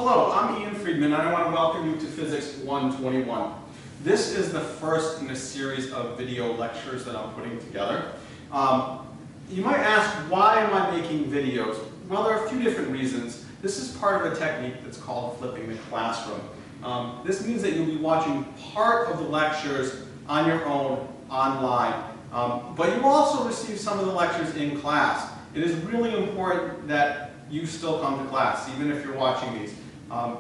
Hello, I'm Ian Friedman, and I want to welcome you to Physics 121. This is the first in a series of video lectures that I'm putting together. You might ask, why am I making videos? Well, there are a few different reasons. This is part of a technique that's called flipping the classroom. This means that you'll be watching part of the lectures on your own online, but you will also receive some of the lectures in class. It is really important that you still come to class, even if you're watching these.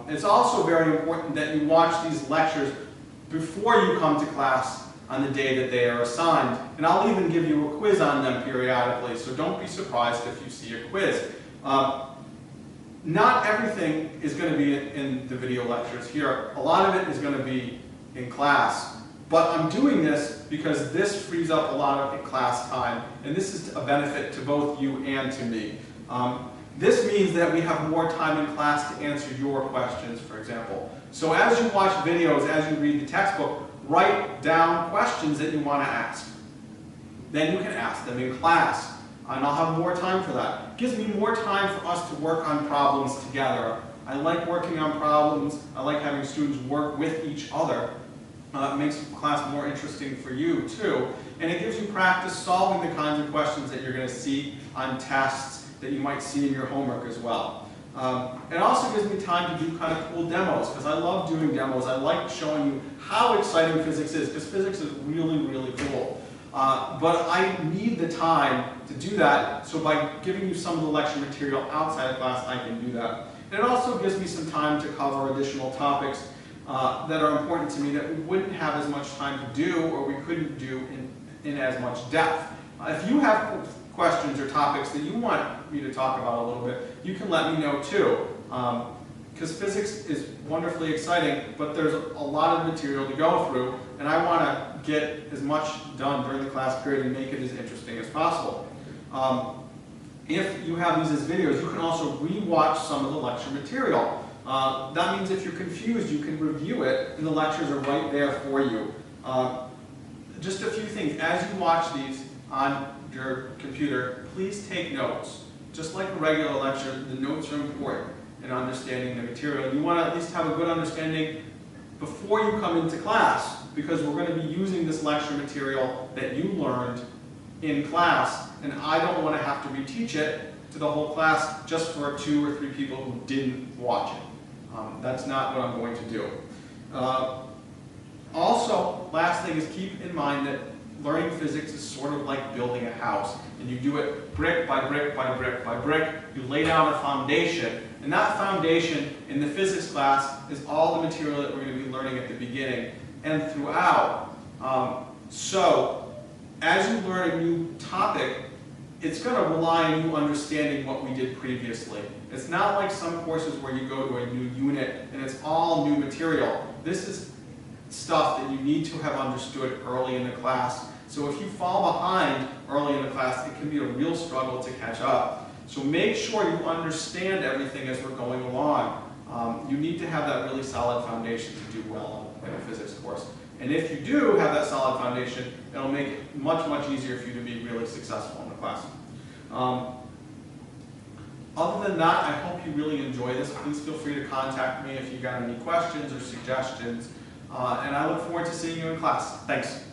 It's also very important that you watch these lectures before you come to class on the day that they are assigned. And I'll even give you a quiz on them periodically, so don't be surprised if you see a quiz. Not everything is going to be in the video lectures here. A lot of it is going to be in class. But I'm doing this because this frees up a lot of class time, and this is a benefit to both you and to me. This means that we have more time in class to answer your questions, for example. So as you watch videos, as you read the textbook, write down questions that you want to ask. Then you can ask them in class, and I'll have more time for that. It gives me more time for us to work on problems together. I like working on problems. I like having students work with each other. It makes class more interesting for you, too. And it gives you practice solving the kinds of questions that you're going to see on tests that you might see in your homework as well. It also gives me time to do kind of cool demos, because I love doing demos. I like showing you how exciting physics is, because physics is really, really cool. But I need the time to do that, so by giving you some of the lecture material outside of class, I can do that. And it also gives me some time to cover additional topics that are important to me that we wouldn't have as much time to do, or we couldn't do in as much depth. If you have questions or topics that you want me to talk about a little bit, you can let me know too. Because physics is wonderfully exciting, but there's a lot of material to go through, and I want to get as much done during the class period and make it as interesting as possible. If you have these as videos, you can also re-watch some of the lecture material. That means if you're confused, you can review it, and the lectures are right there for you. Just a few things. As you watch these on your computer, please take notes. Just like a regular lecture, the notes are important in understanding the material. You want to at least have a good understanding before you come into class, because we're going to be using this lecture material that you learned in class, and I don't want to have to reteach it to the whole class just for 2 or 3 people who didn't watch it. That's not what I'm going to do. Also, last thing is, keep in mind that learning physics is sort of like building a house, and you do it brick by brick by brick by brick. You lay down a foundation, and that foundation in the physics class is all the material that we're going to be learning at the beginning and throughout. So, as you learn a new topic, it's going to rely on you understanding what we did previously. It's not like some courses where you go to a new unit and it's all new material. This is stuff that you need to have understood early in the class. So if you fall behind early in the class, it can be a real struggle to catch up. So make sure you understand everything as we're going along. You need to have that really solid foundation to do well in a physics course. And if you do have that solid foundation, it'll make it much, much easier for you to be really successful in the class. Other than that, I hope you really enjoy this. Please feel free to contact me if you've got any questions or suggestions. And I look forward to seeing you in class. Thanks.